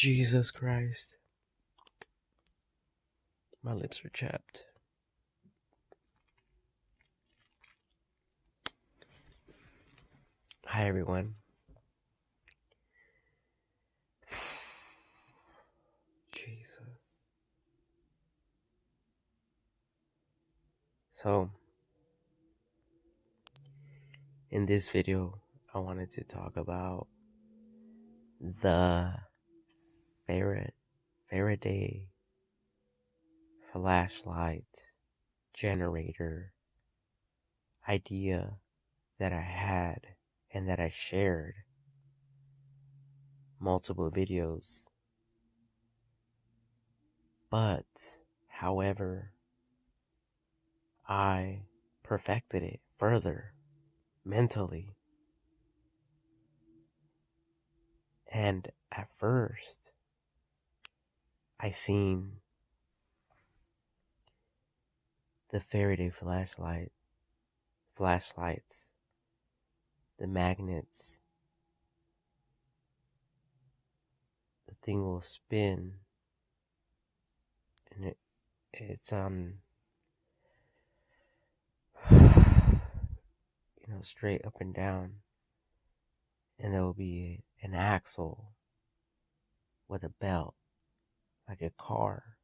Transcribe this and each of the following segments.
Jesus Christ. My lips are chapped. Hi, everyone. Jesus. So, in this video, I wanted to talk about the Faraday flashlight generator idea that I had and that I shared multiple videos. But, however, I perfected it further mentally. And at first, I seen the Faraday flashlights, the magnets, the thing will spin, and it's straight up and down, and there will be an axle with a belt, like a car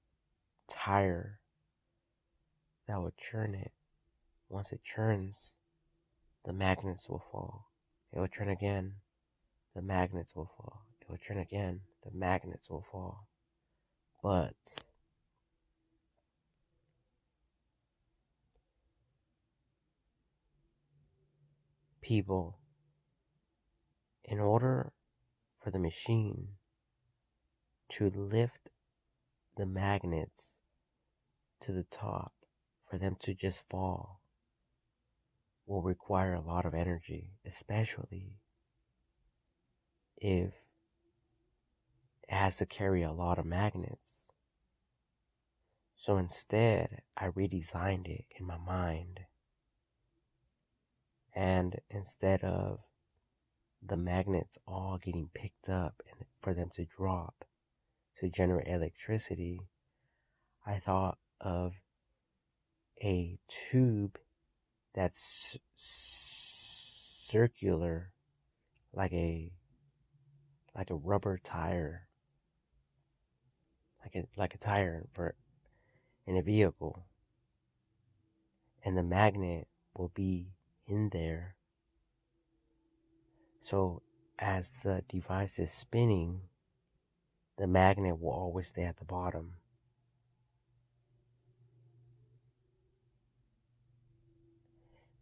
tire that would churn it. Once it churns, the magnets will fall. It will turn again, the magnets will fall. It will turn again, the magnets will fall. But people, in order for the machine to lift the magnets to the top, for them to just fall, will require a lot of energy, especially if it has to carry a lot of magnets. So instead, I redesigned it in my mind. And instead of the magnets all getting picked up and for them to drop to generate electricity, I thought of a tube that's circular, like a rubber tire, like a tire in a vehicle, and the magnet will be in there. So as the device is spinning, the magnet will always stay at the bottom.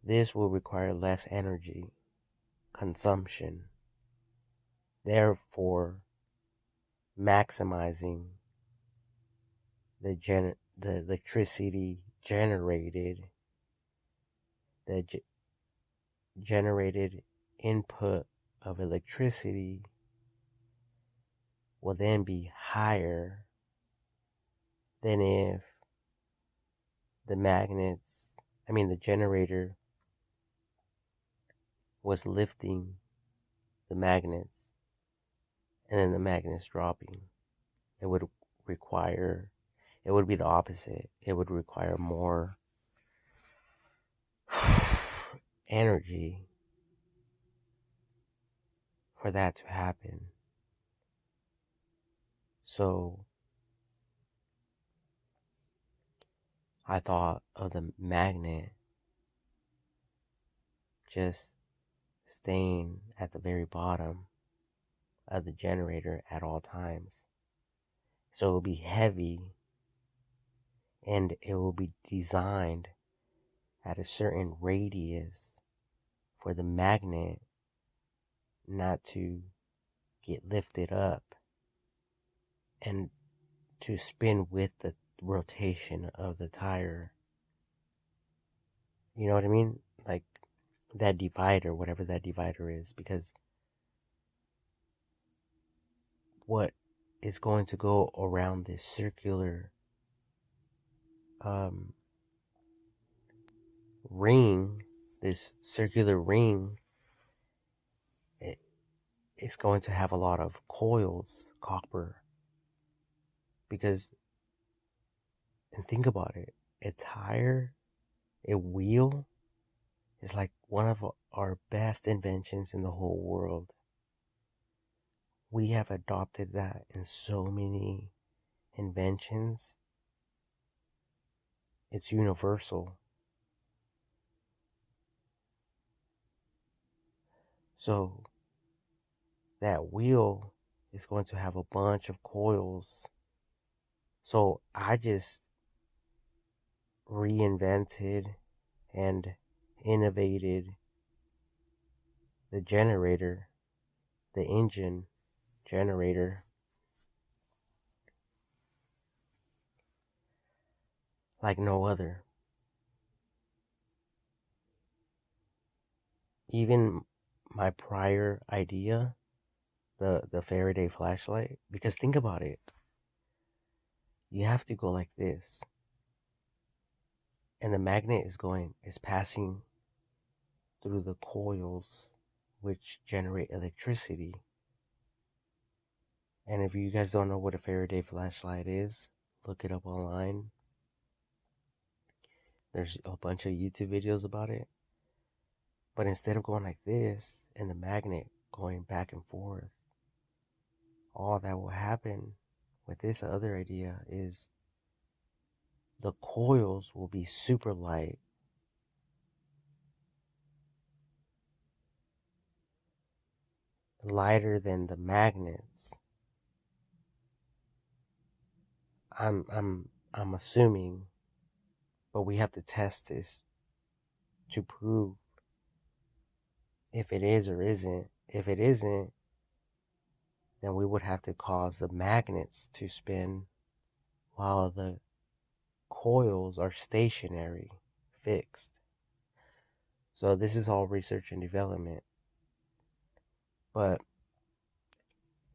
This will require less energy consumption, therefore maximizing the electricity generated, the generated input of electricity will then be higher than if the generator was lifting the magnets and then the magnets dropping. It would be the opposite. It would require more energy for that to happen. So I thought of the magnet just staying at the very bottom of the generator at all times. So it will be heavy, and it will be designed at a certain radius for the magnet not to get lifted up and to spin with the rotation of the tire. You know what I mean? Like that divider, whatever that divider is, because what is going to go around this circular ring, it's going to have a lot of coils, copper Because, and think about it, a tire, a wheel is like one of our best inventions in the whole world. We have adopted that in so many inventions. It's universal. So that wheel is going to have a bunch of coils. So I just reinvented and innovated the generator, the engine generator, like no other. Even my prior idea, the Faraday flashlight, because think about it. You have to go like this. And the magnet is passing through the coils which generate electricity. And if you guys don't know what a Faraday flashlight is, look it up online. There's a bunch of YouTube videos about it. But instead of going like this and the magnet going back and forth, all that will happen with this other idea is the coils will be super light. Lighter than the magnets. I'm assuming, but we have to test this to prove if it is or isn't. If it isn't, then we would have to cause the magnets to spin while the coils are stationary, fixed. So this is all research and development, but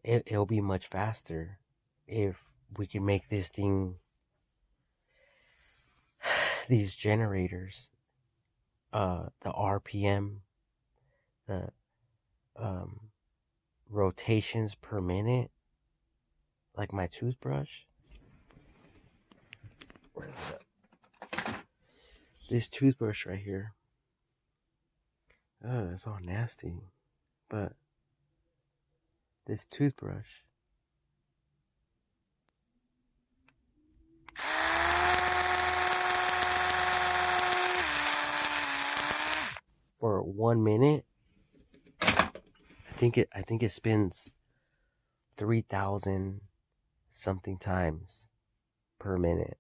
it'll be much faster if we can make this thing, these generators, the RPM, the rotations per minute, like my toothbrush. Where is it? This toothbrush right here. Oh, it's all nasty. But this toothbrush, for 1 minute, I think it spins 3,000 something times per minute.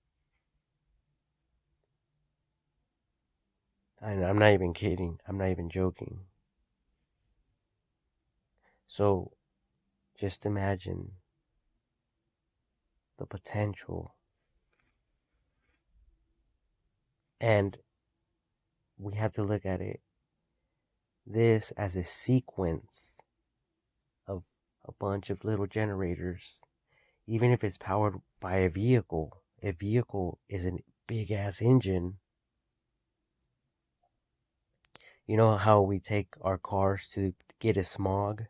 And I'm not even kidding. I'm not even joking. So just imagine the potential. And we have to look at it, this as a sequence of a bunch of little generators. Even if it's powered by a vehicle is a big ass engine. You know how we take our cars to get a smog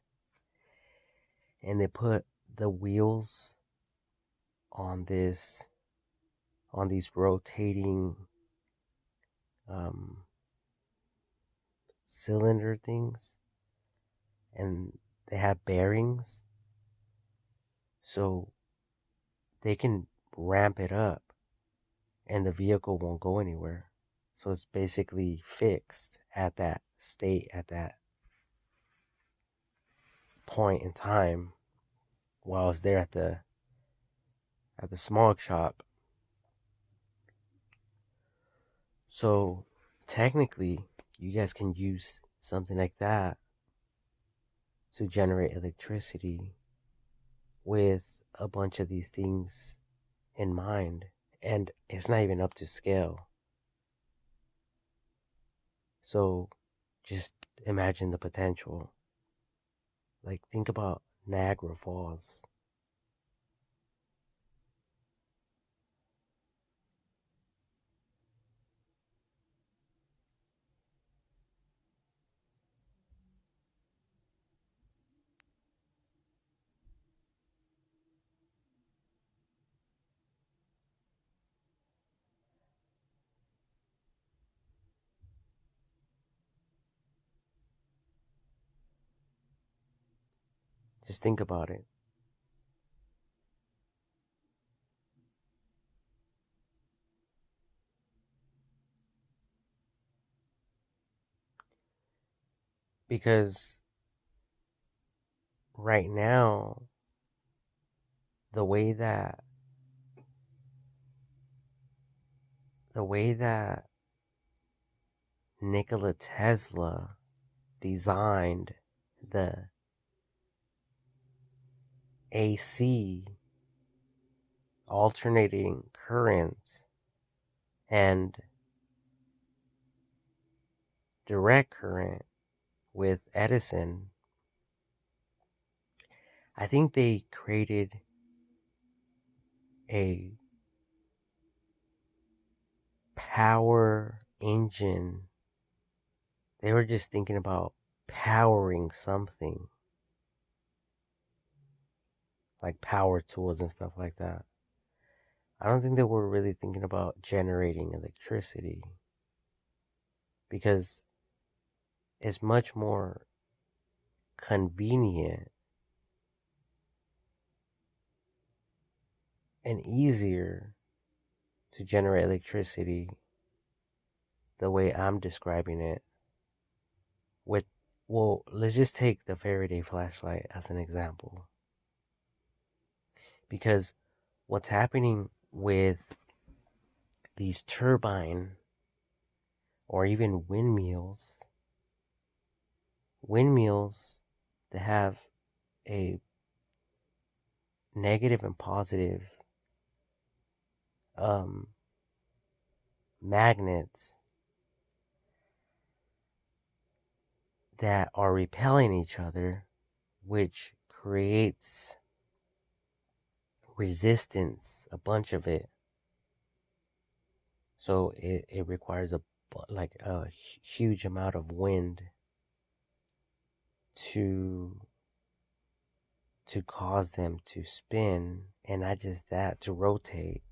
and they put the wheels on these rotating cylinder things, and they have bearings so they can ramp it up and the vehicle won't go anywhere. So it's basically fixed at that state, at that point in time, while it's there at the smog shop. So technically, you guys can use something like that to generate electricity with a bunch of these things in mind. And it's not even up to scale. So just imagine the potential. Like, think about Niagara Falls. Just think about it. Because right now, the way that Nikola Tesla designed the AC, alternating currents, and direct current with Edison, I think they created a power engine. They were just thinking about powering something, like power tools and stuff like that. I don't think they were really thinking about generating electricity, because it's much more convenient and easier to generate electricity the way I'm describing it. Well, let's just take the Faraday flashlight as an example. Because what's happening with these turbine or even windmills that have a negative and positive um, magnets that are repelling each other, which creates resistance, a bunch of it. So it requires a huge amount of wind to cause them to spin, and not just that, to rotate,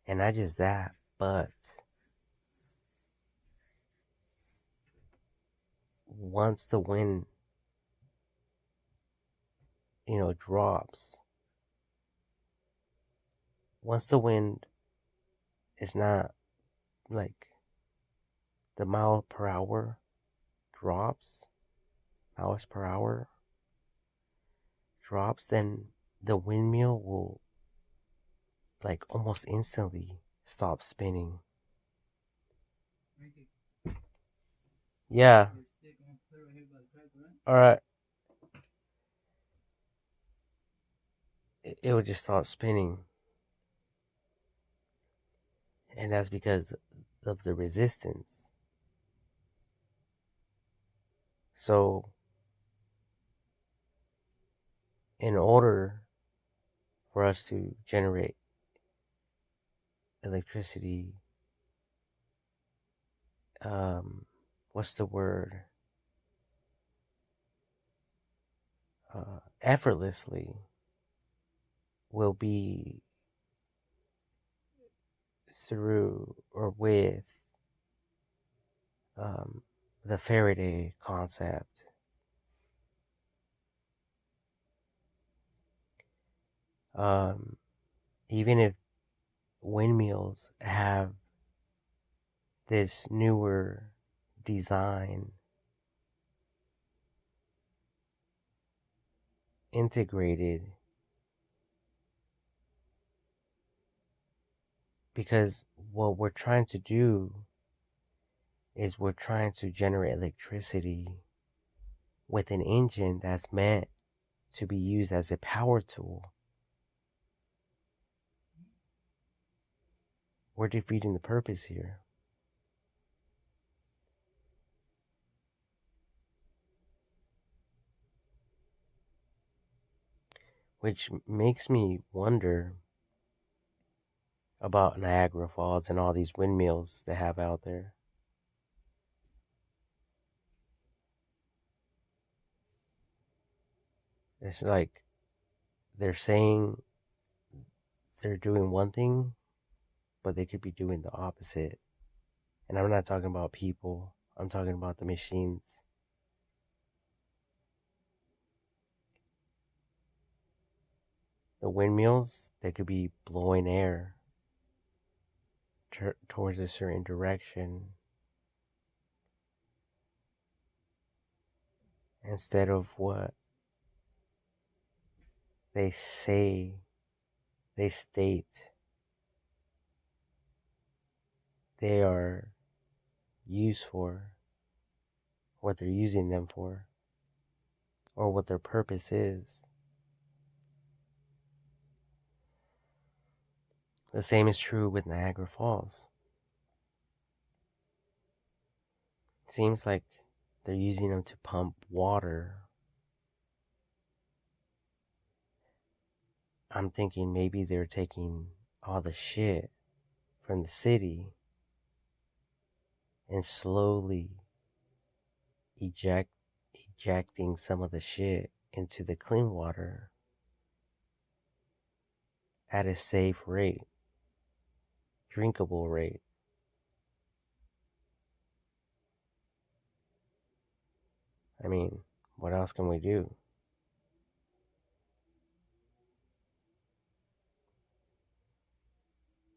and not just that, but once the wind, drops, once the wind is not like the drops, miles per hour drops, then the windmill will like almost instantly stop spinning. Yeah. All right. It would just stop spinning. And that's because of the resistance. So, in order for us to generate electricity, what's the word? Effortlessly, will be through or with the Faraday concept. Even if windmills have this newer design integrated, because what we're trying to do is we're trying to generate electricity with an engine that's meant to be used as a power tool. We're defeating the purpose here. Which makes me wonder about Niagara Falls and all these windmills they have out there. It's like they're saying they're doing one thing, but they could be doing the opposite. And I'm not talking about people, I'm talking about the machines. The windmills, they could be blowing air towards a certain direction instead of what they say, they state they are used for, what they're using them for, or what their purpose is. The same is true with Niagara Falls. It seems like they're using them to pump water. I'm thinking maybe they're taking all the shit from the city and slowly ejecting some of the shit into the clean water at a safe rate, drinkable rate. I mean, what else can we do?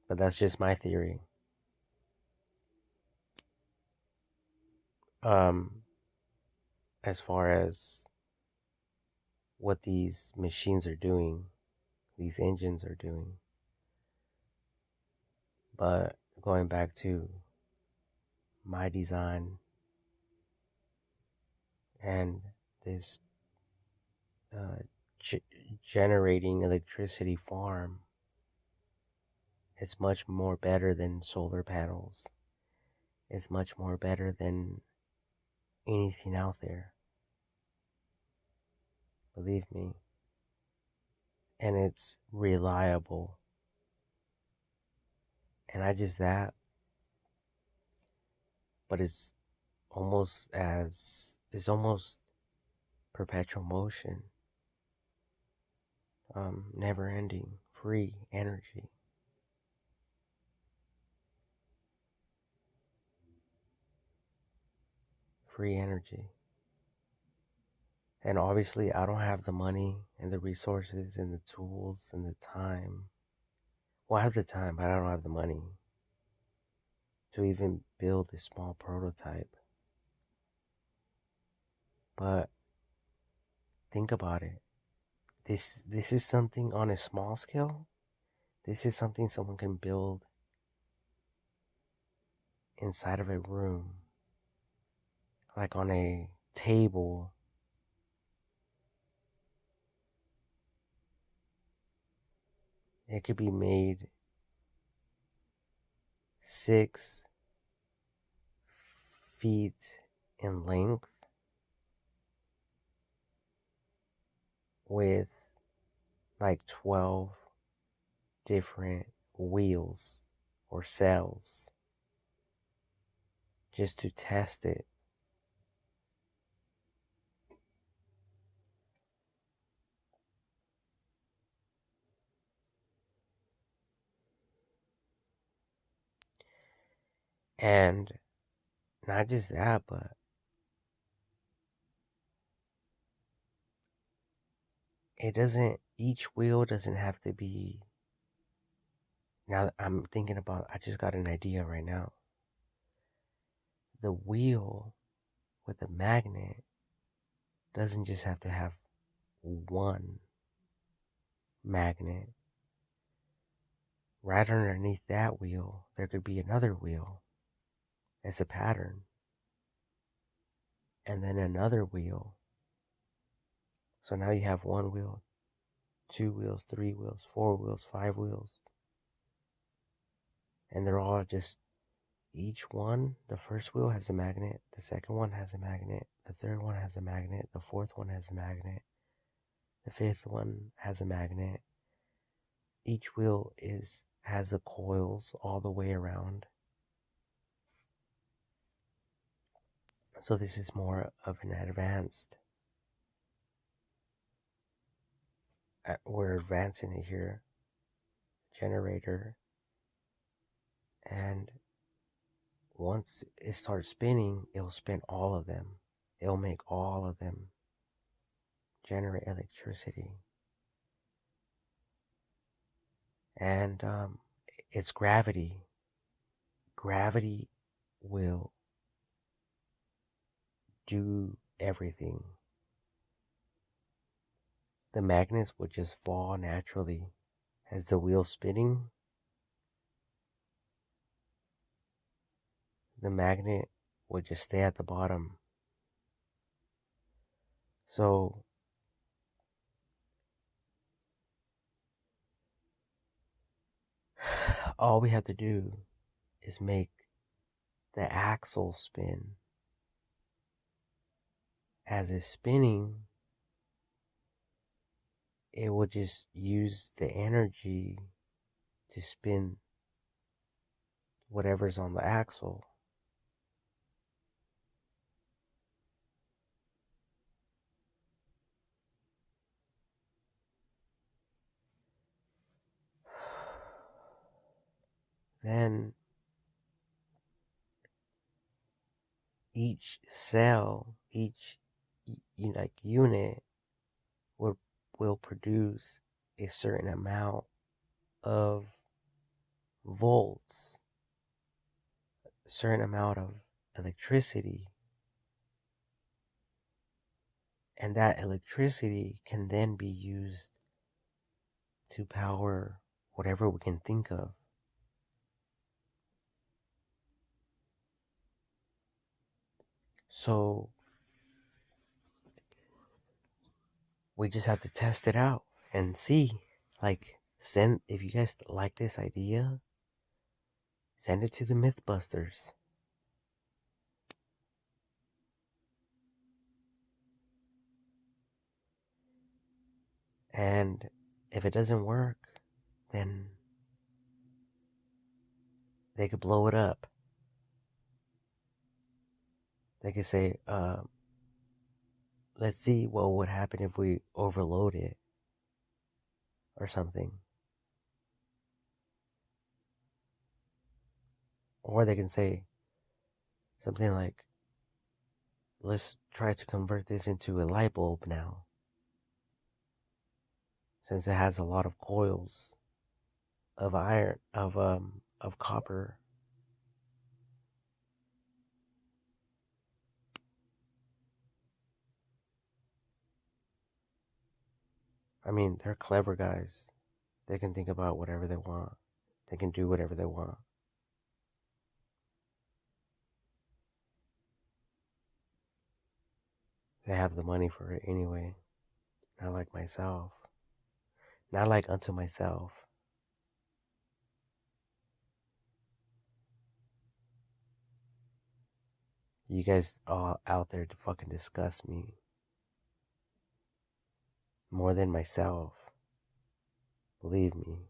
But that's just my theory. As far as what these machines are doing, these engines are doing. But going back to my design and this generating electricity farm, it's much more better than solar panels. It's much more better than anything out there. Believe me. And it's reliable. And not just that, but it's almost perpetual motion. Never ending, free energy. Free energy. And obviously I don't have the money and the resources and the tools and the time. Well, I have the time, but I don't have the money to even build a small prototype. But think about it. This is something on a small scale. This is something someone can build inside of a room, like on a table. It could be made 6 feet in length with like 12 different wheels or cells just to test it. And not just that, but each wheel doesn't have to be. Now I'm thinking about, I just got an idea right now. The wheel with the magnet doesn't just have to have one magnet. Right underneath that wheel, there could be another wheel as a pattern. And then another wheel. So now you have 1 wheel, 2 wheels, 3 wheels, 4 wheels, 5 wheels. And they're all just, each one, the first wheel has a magnet, the second one has a magnet, the third one has a magnet, the fourth one has a magnet, the fifth one has a magnet. Each wheel has the coils all the way around. So this is more of an advanced, we're advancing it here, generator. And once it starts spinning, it'll spin all of them. It'll make all of them generate electricity. And it's gravity. Gravity will do everything. The magnets will just fall naturally as the wheel's spinning. The magnet would just stay at the bottom. So all we have to do is make the axle spin. As it's spinning, it will just use the energy to spin whatever's on the axle. Then each cell, each unit will produce a certain amount of volts, a certain amount of electricity, and that electricity can then be used to power whatever we can think of. So we just have to test it out and see. Like, if you guys like this idea, send it to the Mythbusters. And if it doesn't work, then they could blow it up. They could say, let's see what would happen if we overload it or something. Or they can say something like, let's try to convert this into a light bulb now, since it has a lot of coils of iron, of copper. I mean, they're clever guys. They can think about whatever they want. They can do whatever they want. They have the money for it anyway. Not like myself. Not like unto myself. You guys all out there to fucking disgust me. More than myself. Believe me.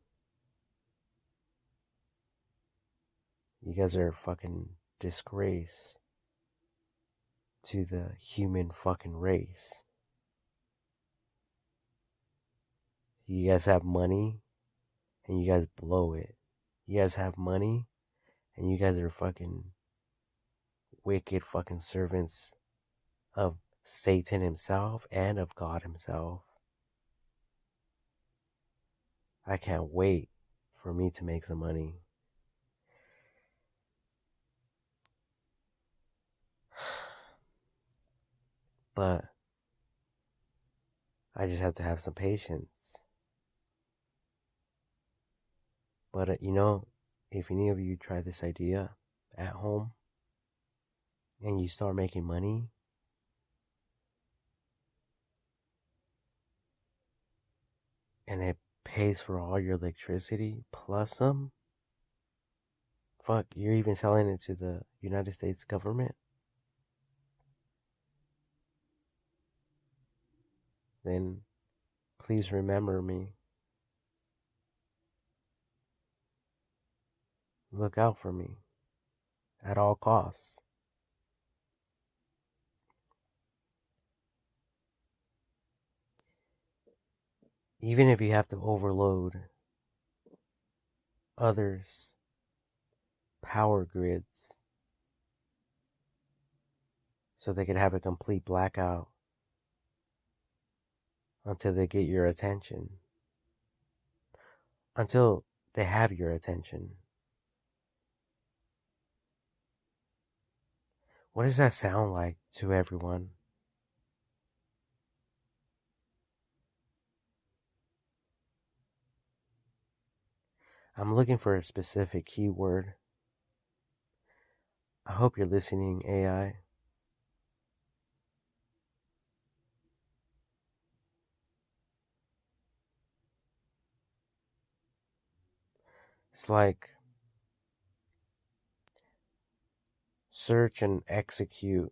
You guys are a fucking disgrace to the human fucking race. You guys have money and you guys blow it. You guys have money and you guys are fucking wicked fucking servants of Satan himself and of God himself. I can't wait for me to make some money. But I just have to have some patience. But if any of you try this idea at home and you start making money, and it pays for all your electricity plus some, fuck, you're even selling it to the United States government, then please remember me. Look out for me at all costs. Even if you have to overload others' power grids so they could have a complete blackout until they get your attention. Until They have your attention. What does that sound like to everyone? I'm looking for a specific keyword. I hope you're listening, AI. It's like search and execute.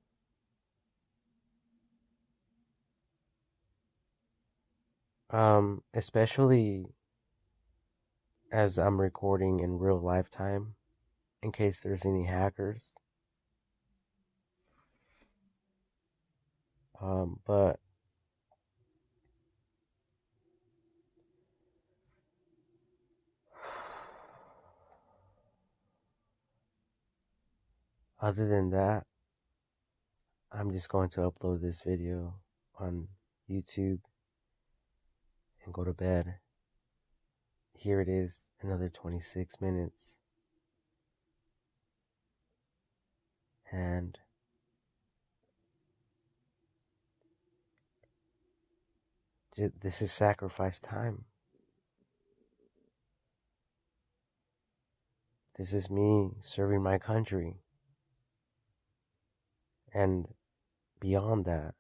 Especially as I'm recording in real lifetime, in case there's any hackers. But other than that, I'm just going to upload this video on YouTube and go to bed. Here it is, another 26 minutes. And this is sacrifice time. This is me serving my country. And beyond that,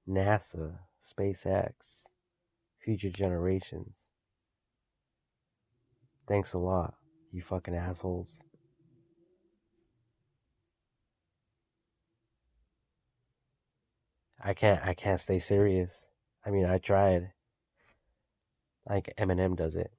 NASA, SpaceX, future generations. Thanks a lot, you fucking assholes. I can't stay serious. I mean, I tried. Like Eminem does it.